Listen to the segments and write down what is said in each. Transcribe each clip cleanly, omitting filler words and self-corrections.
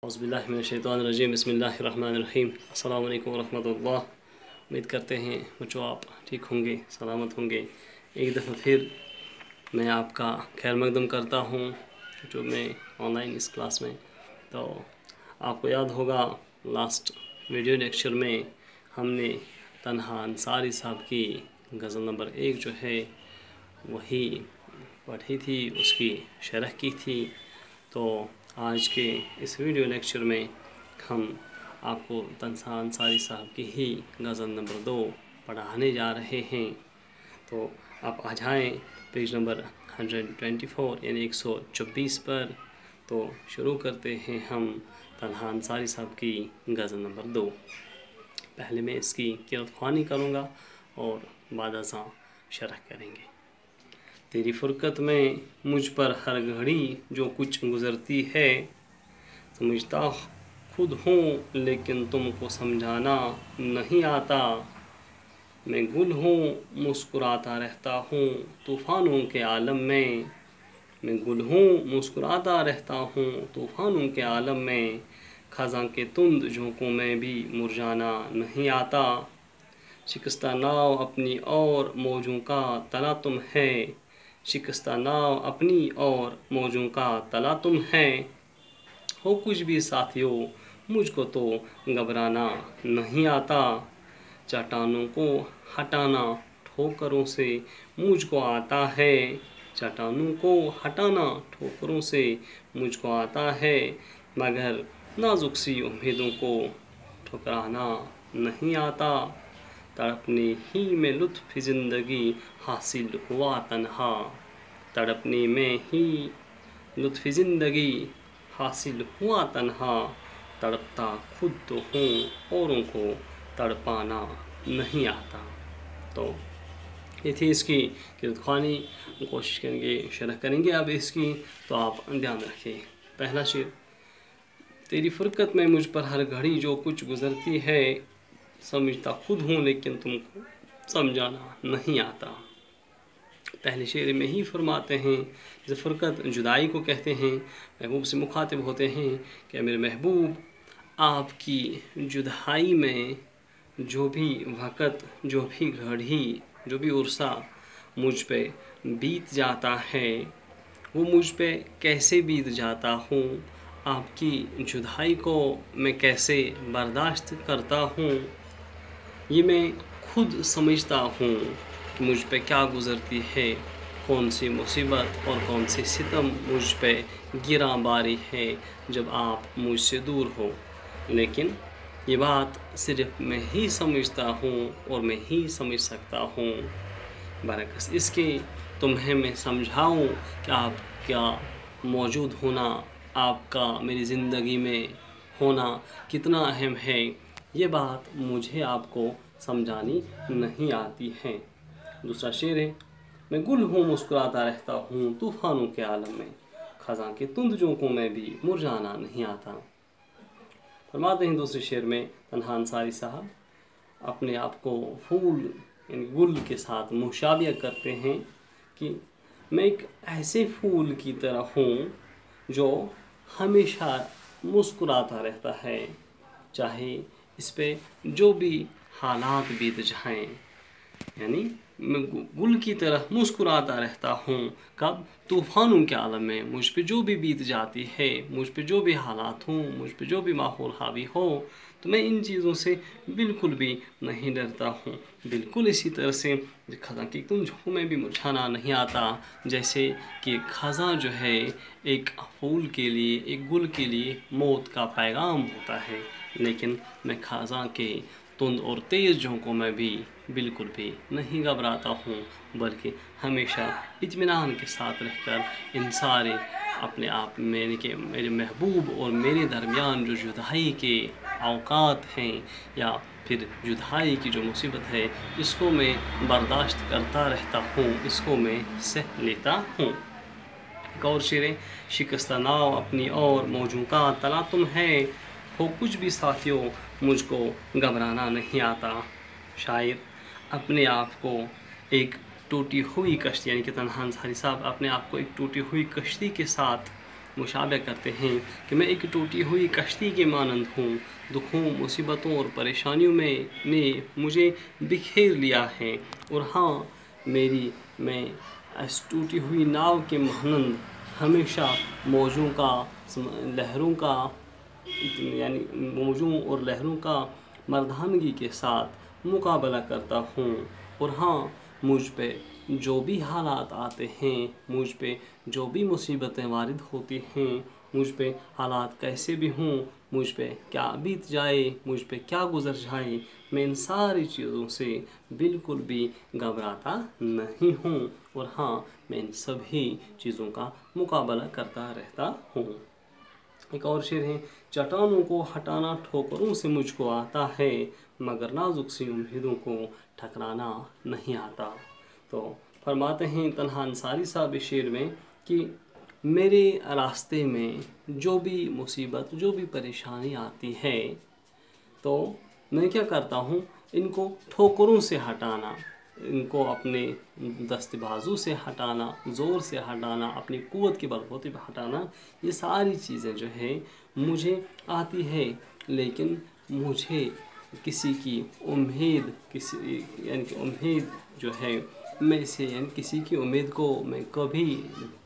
औज़ुबिल्लाहिमिनश्शैतानिर्रजीम बिस्मिल्लाहिर्रहमानिर्रहीम। अस्सलामु अलैकुम वरहमतुल्लाह। उम्मीद करते हैं बच्चों आप ठीक होंगे, सलामत होंगे। एक दफ़ा फिर मैं आपका खैर मकदम करता हूँ जो मैं ऑनलाइन इस क्लास में। तो आपको याद होगा लास्ट वीडियो लेक्चर में हमने तन्हा अंसारी साहब की गज़ल नंबर 1 जो है वही पढ़ी थी, उसकी शरह की थी। तो आज के इस वीडियो लेक्चर में हम आपको तन्हा अंसारी साहब की ही गज़ल नंबर 2 पढ़ाने जा रहे हैं। तो आप आ जाएँ पेज नंबर 124 यानी 124 पर। तो शुरू करते हैं हम तन्हा अंसारी साहब की गज़ल नंबर 2। पहले मैं इसकी क़िरात ख़्वानी करूँगा और बाद अज़ां शरह करेंगे। तेरी फ़ुरक़त में मुझ पर हर घड़ी जो कुछ गुज़रती है, समझता खुद हूँ लेकिन तुमको समझाना नहीं आता। मैं गुल हूँ मुस्कुराता रहता हूँ तूफ़ानों के आलम में। मैं गुल हूँ मुस्कुराता रहता हूँ तूफ़ानों के आलम में। ख़ज़ां के तुंद झोंकों में भी मुरझाना नहीं आता। शिकस्ता नाव अपनी और मौजों का तला तुम है। शिकस्ता नाव अपनी और मौजों का तला तुम है। हो कुछ भी साथियों मुझको तो घबराना नहीं आता। चट्टानों को हटाना ठोकरों से मुझको आता है। चट्टानों को हटाना ठोकरों से मुझको आता है, मगर नाजुक सी उम्मीदों को ठुकराना नहीं आता। तड़पने ही में लुत्फ़ ज़िंदगी हासिल हुआ तन्हा। तड़पने में ही लुत्फ़ ज़िंदगी हासिल हुआ तन्हा। तड़पता खुद तो हूँ औरों को तड़पाना नहीं आता। तो ये थी इसकी क़िरात ख़्वानी, कोशिश करेंगे शरह करेंगे अब इसकी। तो आप ध्यान रखिए। पहला शेर, तेरी फ़ुरक़त में मुझ पर हर घड़ी जो कुछ गुज़रती है, समझता खुद हूँ लेकिन तुमको समझाना नहीं आता। पहले शेर में ही फरमाते हैं, जैसे फ़ुरक़त जुदाई को कहते हैं, महबूब से मुखातिब होते हैं कि मेरे महबूब आपकी जुदाई में जो भी वक़्त, जो भी घड़ी, जो भी उर्सा मुझ पे बीत जाता है, वो मुझ पे कैसे बीत जाता हूँ, आपकी जुदाई को मैं कैसे बर्दाश्त करता हूँ, ये मैं खुद समझता हूँ कि मुझ पे क्या गुज़रती है, कौन सी मुसीबत और कौन सी सितम मुझ पे गिरा बारी है जब आप मुझसे दूर हो। लेकिन ये बात सिर्फ़ मैं ही समझता हूँ और मैं ही समझ सकता हूँ। बरअक्स इसके तुम्हें मैं समझाऊँ कि आपका मौजूद होना, आपका मेरी ज़िंदगी में होना कितना अहम है, ये बात मुझे आपको समझानी नहीं आती है। दूसरा शेर है, मैं गुल हूँ मुस्कुराता रहता हूँ तूफ़ानों के आलम में। ख़ज़ां के तुंद झोंकों में भी मुरझाना नहीं आता। फरमाते हैं दूसरे शेर में तन्हा अंसारी साहब अपने आप को फूल यानी गुल के साथ मुशाबिह करते हैं कि मैं एक ऐसे फूल की तरह हूँ जो हमेशा मुस्कुराता रहता है, चाहे इस पे जो भी हालात बीत जाएं। यानी मैं गुल की तरह मुस्कुराता रहता हूँ, कब? तूफ़ानों के आलम में। मुझ पे जो भी बीत जाती है, मुझ पे जो भी हालात हों, मुझ पे जो भी माहौल हावी हो, तो मैं इन चीज़ों से बिल्कुल भी नहीं डरता हूँ। बिल्कुल इसी तरह से ख़ज़ां की तुम झोंकों में भी मुरझाना नहीं आता। जैसे कि ख़ज़ां जो है एक फूल के लिए, एक गुल के लिए मौत का पैगाम होता है, लेकिन मैं ख़ज़ां के तुंद और तेज़ झोंकों में भी बिल्कुल भी नहीं घबराता हूँ, बल्कि हमेशा इत्मीनान के साथ रहकर इन सारे अपने आप मेरे महबूब और मेरे दरमियान जो जुदाई के औक़ात हैं या फिर जुदाई की जो मुसीबत है, इसको मैं बर्दाश्त करता रहता हूँ, इसको मैं सह लेता हूँ। एक और शेर है, शिकस्ता नाव अपनी और मौजों का तला तुम है। हो कुछ भी साथियों मुझको घबराना नहीं आता। शायर अपने आप को एक टूटी हुई कश्ती यानी कि तन्हा अंसारी साहब अपने आप को एक टूटी हुई कश्ती के साथ मुशाबह करते हैं कि मैं एक टूटी हुई कश्ती के मानंद हूँ। दुखों, मुसीबतों और परेशानियों में ने मुझे बिखेर लिया है, और हाँ, मैं इस टूटी हुई नाव के मानंद हमेशा मौजों और लहरों का मर्दानगी के साथ मुकाबला करता हूँ। और हाँ, मुझ पे जो भी हालात आते हैं, मुझ पे जो भी मुसीबतें वारिद होती हैं, मुझ पे हालात कैसे भी हों, मुझ पे क्या बीत जाए, मुझ पे क्या गुजर जाए, मैं इन सारी चीज़ों से बिल्कुल भी घबराता नहीं हूँ। और हाँ, मैं इन सभी चीज़ों का मुकाबला करता रहता हूँ। एक और शेर है, चट्टानों को हटाना ठोकरों से मुझको आता है, मगर नाजुक सी उम्मीदों को ठकराना नहीं आता। तो फरमाते हैं तन्हा अंसारी साहब इस शेर में कि मेरे रास्ते में जो भी मुसीबत, जो भी परेशानी आती है, तो मैं क्या करता हूँ, इनको ठोकरों से हटाना, इनको अपने दस्तबाजू से हटाना, ज़ोर से हटाना, अपनी क़ुव्वत के बलबूते पर हटाना, ये सारी चीज़ें जो है मुझे आती है। लेकिन मुझे किसी की उम्मीद, यानी कि उम्मीद जो है, मैं इसे यानी किसी की उम्मीद को मैं कभी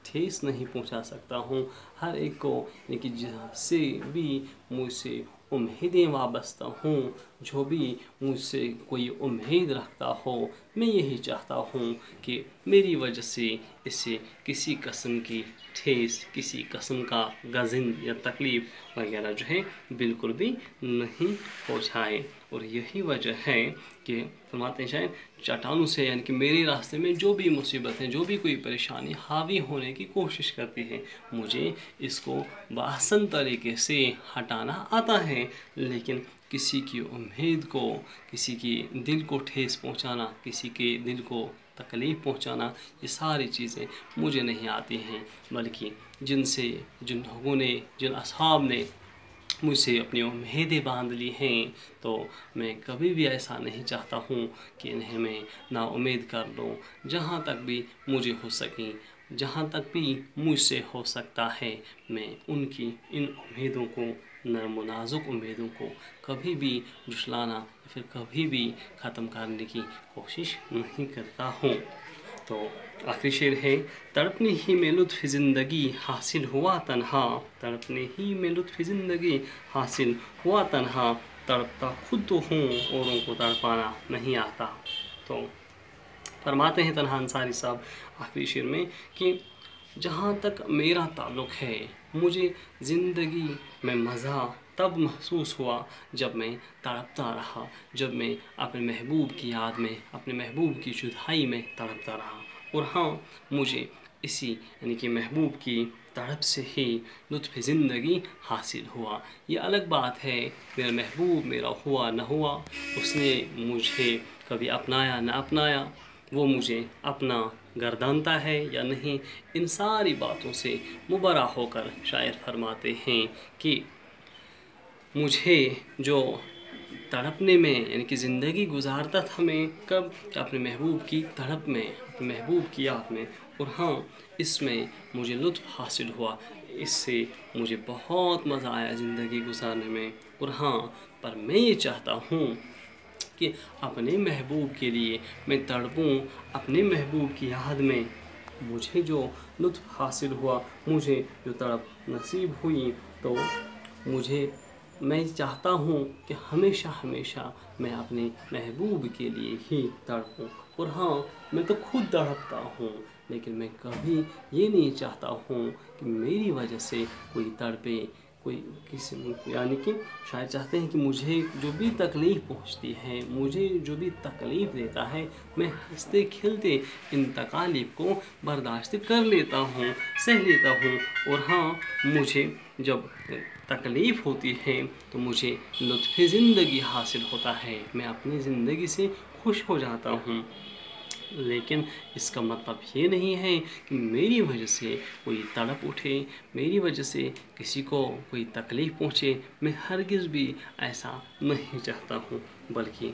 ठेस नहीं पहुंचा सकता हूं। हर एक को यानी कि जिससे भी मुझसे उम्मीदें वाबस्ता हूँ, जो भी मुझसे कोई उम्मीद रखता हो, मैं यही चाहता हूँ कि मेरी वजह से इसे किसी किस्म की ठेस, किसी किस्म का गज़न या तकलीफ़ वगैरह जो है बिल्कुल भी नहीं पहुँचाए। और यही वजह है कि फरमाते हैं शायद, चट्टानों से यानी कि मेरे रास्ते में जो भी मुसीबतें, जो भी कोई परेशानी हावी होने की कोशिश करती है, मुझे इसको बाहसन तरीके से हटाना आता है। लेकिन किसी की उम्मीद को, किसी की दिल को ठेस पहुंचाना, किसी के दिल को तकलीफ़ पहुंचाना, ये सारी चीज़ें मुझे नहीं आती हैं। बल्कि जिन लोगों ने, जिन असहाब ने मुझसे अपनी उम्मीदें बांध ली हैं, तो मैं कभी भी ऐसा नहीं चाहता हूँ कि इन्हें मैं ना उम्मीद कर लूँ। जहाँ तक भी मुझे हो सके, जहाँ तक भी मुझसे हो सकता है, मैं उनकी इन उम्मीदों को, नर्म व नाजुक उम्मीदों को कभी भी झुठलाना या फिर कभी भी ख़त्म करने की कोशिश नहीं करता हूँ। तो आखिरी शेर है, तड़पने ही में लुत्फ़ ज़िंदगी हासिल हुआ तन्हा, तड़पने ही में लुत्फ़ ज़िंदगी हासिल हुआ तन्हा, तड़पता खुद तो हूँ, औरों को तड़पाना नहीं आता। तो फरमाते हैं तन्हा अंसारी साहब आखिरी शेर में कि जहाँ तक मेरा ताल्लुक़ है, मुझे ज़िंदगी में मज़ा तब महसूस हुआ जब मैं तड़पता रहा, जब मैं अपने महबूब की याद में, अपने महबूब की जुदाई में तड़पता रहा। और हाँ, मुझे इसी यानी कि महबूब की तड़प से ही लुत्फ़ ज़िंदगी हासिल हुआ। ये अलग बात है, मेरा महबूब मेरा हुआ न हुआ, उसने मुझे कभी अपनाया न अपनाया, वो मुझे अपना गर्दानता है या नहीं, इन सारी बातों से मुबर्रा होकर शायर फरमाते हैं कि मुझे जो तड़पने में यानी कि ज़िंदगी गुजारता था मैं कब, अपने महबूब की तड़प में, अपने महबूब की याद में। और हाँ, इसमें मुझे लुत्फ़ हासिल हुआ, इससे मुझे बहुत मज़ा आया ज़िंदगी गुजारने में। और हाँ, पर मैं ये चाहता हूँ कि अपने महबूब के लिए मैं तड़पूं, अपने महबूब की याद में मुझे जो लुत्फ़ हासिल हुआ, मुझे जो तड़प नसीब हुई, तो मैं चाहता हूँ कि हमेशा हमेशा मैं अपने महबूब के लिए ही तड़पूं। और हाँ, मैं तो खुद तड़पता हूँ, लेकिन मैं कभी ये नहीं चाहता हूँ कि मेरी वजह से कोई तड़पे, कोई किसी, यानी कि शायद चाहते हैं कि मुझे जो भी तकलीफ़ पहुँचती है, मुझे जो भी तकलीफ़ देता है, मैं हंसते खिलते इन तकालीफ़ को बर्दाश्त कर लेता हूँ, सह लेता हूँ। और हाँ, मुझे जब तकलीफ़ होती है तो मुझे लुत्फ़ ज़िंदगी हासिल होता है, मैं अपनी ज़िंदगी से खुश हो जाता हूँ। लेकिन इसका मतलब ये नहीं है कि मेरी वजह से कोई तड़प उठे, मेरी वजह से किसी को कोई तकलीफ़ पहुँचे, मैं हरगिज़ भी ऐसा नहीं चाहता हूँ। बल्कि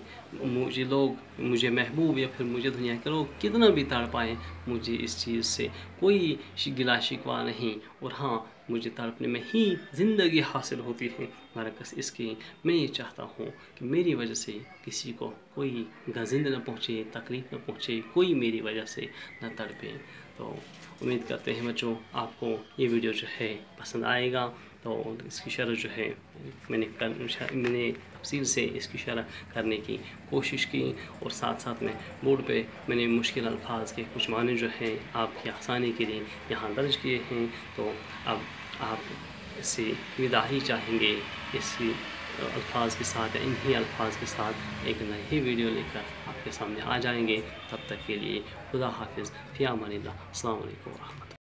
मुझे महबूब या फिर मुझे दुनिया के लोग कितना भी तड़पाएं, मुझे इस चीज़ से कोई गिला शिकवा नहीं। और हाँ, مجھے تڑپنے میں ہی زندگی حاصل ہوتی ہے، برعکس اس کی میں یہ چاہتا ہوں کہ میری وجہ سے کسی کو کوئی گزند نہ پہنچے، تکلیف نہ پہنچے، کوئی میری وجہ سے نہ تڑپے۔ تو امید کرتے ہیں بچوں آپ کو یہ ویڈیو جو ہے پسند آئے گا، تو اس کی شرح جو ہے میں نے تفصیل سے اس کی شرح کرنے کی کوشش کی، اور ساتھ ساتھ میں بورڈ پہ میں نے مشکل الفاظ کے کچھ معنی جو ہیں آپ کی آسانی کے لیے یہاں درج کیے ہیں۔ تو اب آپ اس سے وداع ہی چاہیں گے اسی الفاظ کے ساتھ، یا انہی الفاظ کے ساتھ ایک نئی ویڈیو لے کر آپ کے سامنے آ جائیں گے۔ تب تک کے لیے خدا حافظ، فی امان اللہ، السلام علیکم ورحمۃ اللہ۔